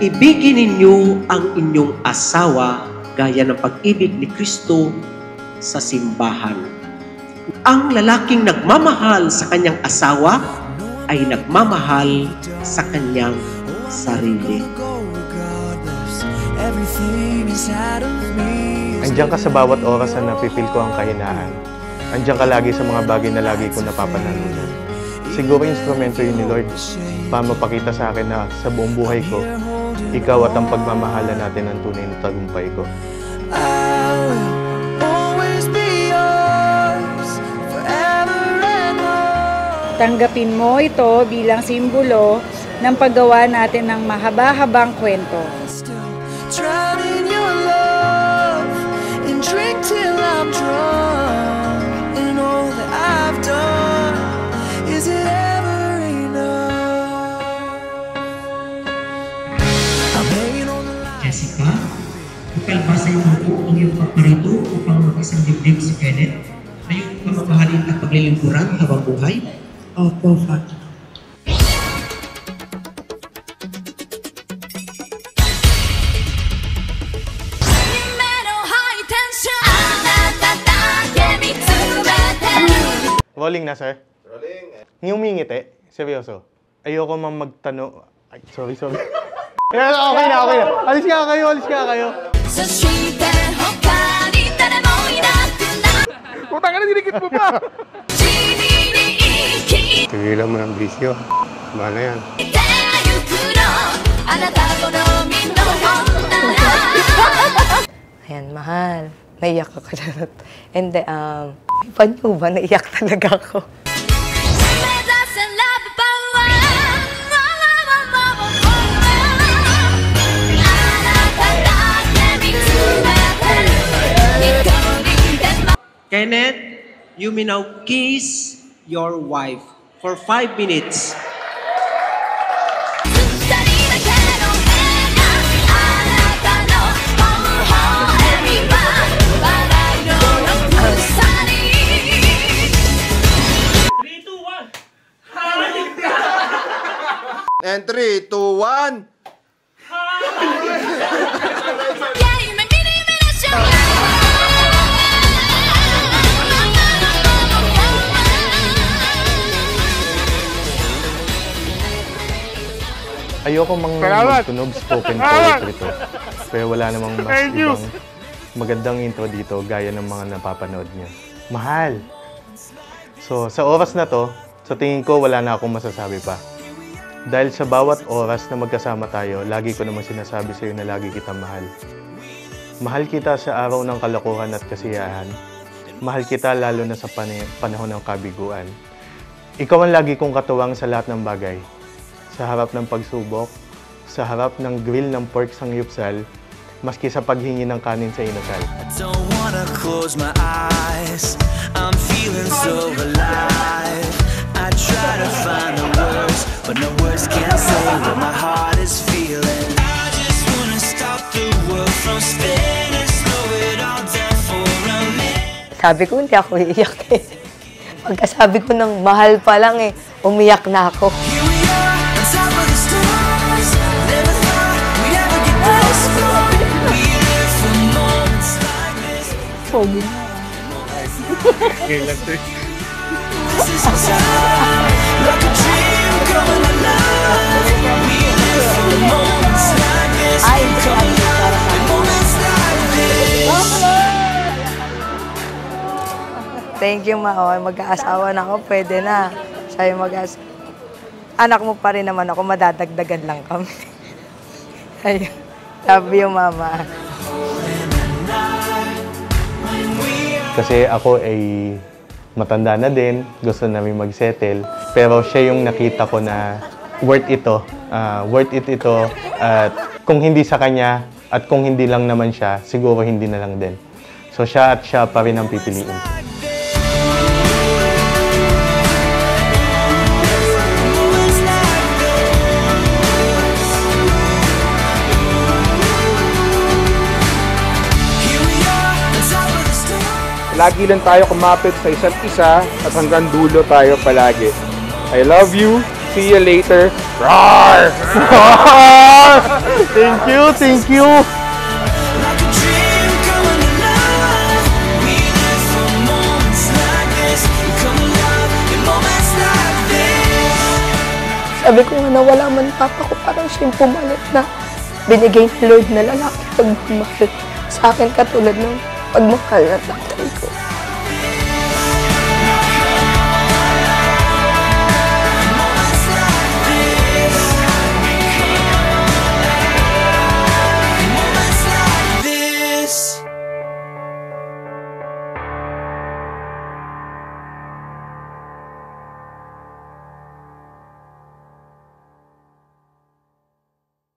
ibigin ninyo ang inyong asawa gaya ng pag-ibig ni Kristo sa simbahan. Ang lalaking nagmamahal sa kanyang asawa ay nagmamahal sa kanyang sarili. Andiyan ka sa bawat oras na napipil ko ang kahinaan. Andiyan ka lagi sa mga bagay na lagi ko napapanalunan. Siguro instrumento yun ni Lord para mapakita sa akin na sa buong buhay ko, ikaw at ang pagmamahala natin ang tunay na tagumpay ko. Tanggapin mo ito bilang simbolo ng paggawa natin ng mahaba-habang kwento. Jessica, ikalbasa mo po ang iyong paparito upang mag-isang dibdib si Kenneth na iyong pamamahalin at paglilingkuran habang buhay? Opo, Father. Rolling na, sir? Rolling. Ngumingiti? Seryoso? Ayoko mang magtanong. Ay, sorry. Okay na. Alis ka kayo. Putang na, dinikit mo pa! Tigilan mo ng bisyo. Bahala yan. Ayan, mahal. Naiyak ako na. Hindi, paano ba? Naiyak talaga ako. Kenneth, you may now kiss your wife for 5 minutes. And 3, 2, 1. Ayoko magtunog spoken poetry to. Pero wala namang mas ibang magandang intro dito gaya ng mga napapanood niyo. Mahal! So, sa oras na to, sa tingin ko wala na akong masasabi pa. Dahil sa bawat oras na magkasama tayo, lagi ko namang sinasabi sa iyo na lagi kita mahal. Mahal kita sa araw ng kalokohan at kasiyahan. Mahal kita lalo na sa panahon ng kabiguan. Ikaw ang lagi kong katuwang sa lahat ng bagay. Sa harap ng pagsubok, sa harap ng grill ng pork sangyupsal, maski sa paghingi ng kanin sa inasal. I don't wanna close my eyes, I'm feeling so alive. I try to find the words, but no words can say what my heart is feeling. I just wanna stop the world from spinning, slow it all down for a minute. Sabi ko, hindi ako iiyak eh. Pagkasabi ko ng mahal pa lang eh, umiyak na ako. Pogi. Ay, thank you, ma. Mag-aasawa na ako, pwede na. Sa'yo mag-aasawa. Anak mo pa rin naman ako, madadagdagan lang kami. Ayun. Love you, mama. Kasi ako ay matanda na din, gusto namin mag-settle. Pero siya yung nakita ko na worth it ito. At kung hindi sa kanya, at kung hindi lang naman siya, siguro hindi na lang din. So siya pa rin ang pipiliin. Lagi lang tayo kumapit sa isa't isa at hanggang dulo tayo palagi. I love you. See you later. Roar! Thank you, thank you. Like a dream coming alive. We live for moments like this. Come alive in moments like this. Sabi ko nga nawala man papa ko, parang siya yung pumalit na binigay ni Lord na lalaki pagmamahal sa akin katulad ng pagmamahal ng tatay ko.